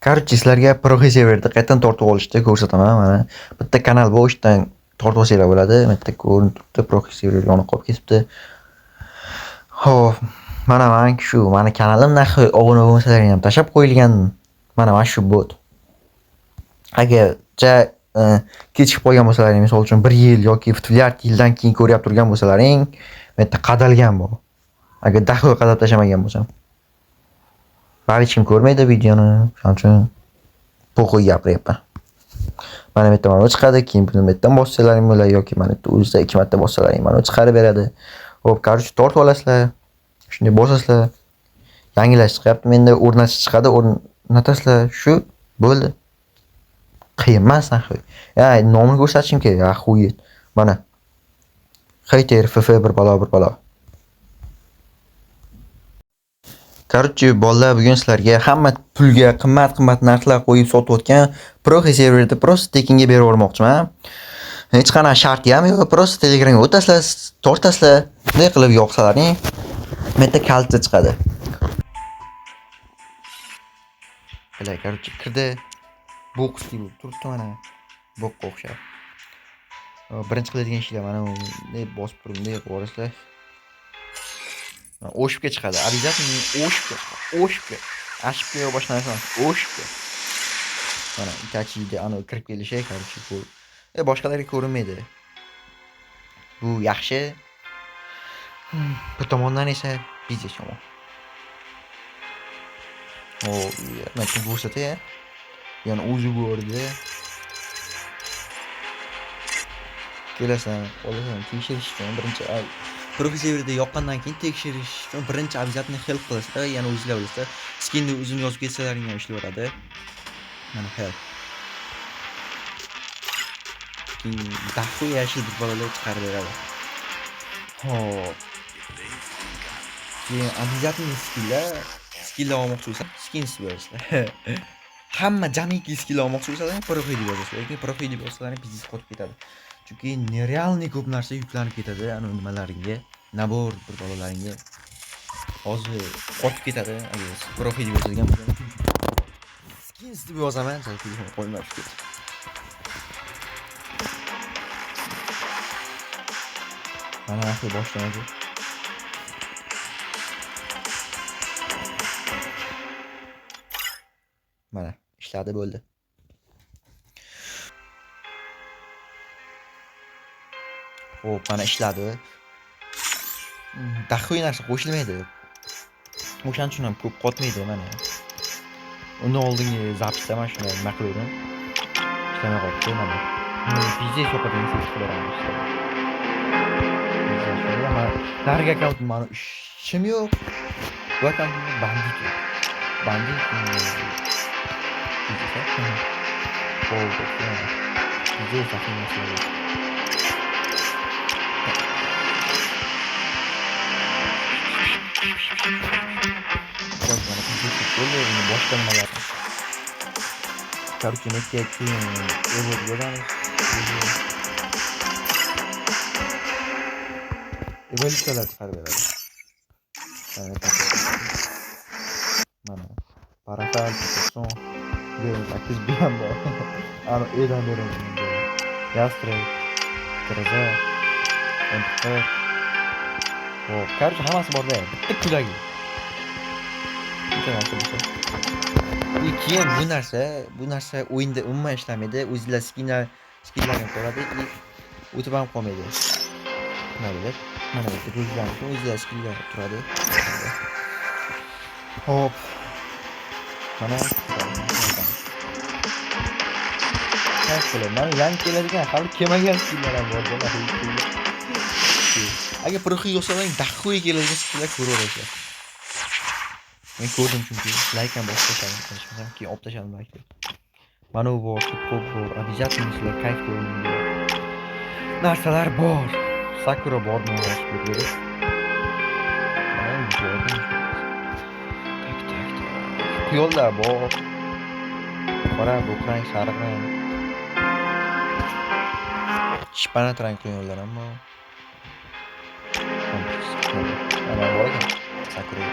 Короче, sizlarga Proxy serverda qaytadan tortib olishni ko'rsataman. Mana bitta kanal bor, ishdan tortib olsanglar bo'ladi. Bitta ko'rinib turibdi, Proxy server yonib qolib ketibdi. Xo'p, mana shu mani kanalim narxi obuna bo'lmasalaring ham tashab qo'yilgan. Mana shu bot. Agar kechikib qolgan bo'lsalaring, misol uchun 1 yil yoki milliard yildan keyin ko'ryap turgan bo'lsalaring, bu yerda qadalgan bor. Agar daxl qadab tashamagan bo'lsam. Hech kim ko'rmaydi videoni, shuning uchun qo'y gapiryapman. Mana bu yerda mana chiqadi, keyin buni bu yerdan bossalaring bo'ladi yoki mana bu o'zida 2 marta bossalaring mana chiqarib beradi. Xo'p, короче, tortib olasizlar. Shunday bosasizlar. Yangilash chiqyapti. Menda o'rnatish chiqadi, o'rnatasizlar. Shu bo'ldi. Qiyin emas axir. Nomini ko'rsatishim kerak, axuyet. Mana. Hater FF bir balo. Короче, bolalar bugun sizlarga hamma pulga qimmat narxlar qo'yib sotayotgan Proxy serverda просто tekinga berib yubormoqchiman. Hech qanaqa sharti ham yo'q, просто Telegramga o'tasizlar, tortasizlar, bunday qilib yoqsalaring, bu yerda kaliti chiqadi. Bilay, короче, kirdi. Box deb turibdi mana. Boqqa o'xshab. Birinchi qiladigan ishlar mana bunday bosib turib, bunday qilib yuborasizlar. O'shibga chiqadi. Обязательно o'shibga. Ashibga yo boshqa narsa emas, o'shibga. Mana itachida ana kirib kelishi, короче, bu. Boshqalarga ko'rinmaydi. Bu yaxshi. Bir tomondan esa biznes yomon. Mana bu ko'rsatay. Yana o'zi ko'rdi. Kelasan, olasan, tekshirish uchun birinchi Proxy serverda yoqqandan keyin tekshirish uchun birinchi обязательно help qilasizlar, yana o'zingizlar bilasizlar. Skinni o'zini yozib ketsalaring ham ishlayveradi. Mana help. Daxu yashil bir bolalar chiqarib beradi. Xo'p. Keyin обязательно skilllar olmoqchi bo'lsa, skins berasizlar. Hamma jamiki skill olmoqchi bo'lsalar, Proxy deb yozasizlar. Lekin Proxy deb yozsalaring biznes qotib ketadi. Chunki nerealniy ko'p narsa yuklanib ketadi, ana nimalaringga, nabor bir bolalaringga. Hozir qotib ketadi, agar Proxy deb yozadigan bo'lsa. Skins deb yozaman, telefon qo'ymayapti ketdi. Mana axir boshlanadi. Mana ishladi bo'ldi. Xo'p, mana ishladi. Daxoy narsa qo'shilmaydi. O'shaning uchun ham ko'p qotmaydi mana. Undan oldingi zapisda mana shunday nima qildim. Ishlamay qolibdi mana. Biznes yo'qotgan sezib mana narga akkaunt mana ishim yo'q. Bu akkauntni bandit. Bo'ldi. Biznes taqimlashadi. Boshqa nimalar. Короче, netga keyin o'zib beramiz. Evolutsiyalar chiqarib beradi. Mana parafal, son, aktiv bilan bor. Ana edan beraman. Yastre, Tereza, Enter. Xo'p, короче, hammasi borda. Bitta kulagi. Keyin bu narsa o'yinda umuman ishlamaydi. O'zingizlar skinlarni ko'radi, o'tib ham qolmaydi. Mana bu o'zingizlar skinlar turadi. Hop. Mana mana yangi keladigan, hali kelmagan skinlar ham bor. Agar Proxy yo'qsalang, daxoy keladigan skinlar ko'raverasiz. Men ko'rdim chunki like ham bosib tashladim, keyin olib tashladim like. Mana bu bor, ko'p bor, обязательно sizlar kayf ko'ring. Narsalar bor. Sakura bormi hozir ko'rib. Quyonlar bor. Qora, bo'krang, sariq rang. Shpanat rang quyonlar ham bor. Mana bor ekan. Sakura.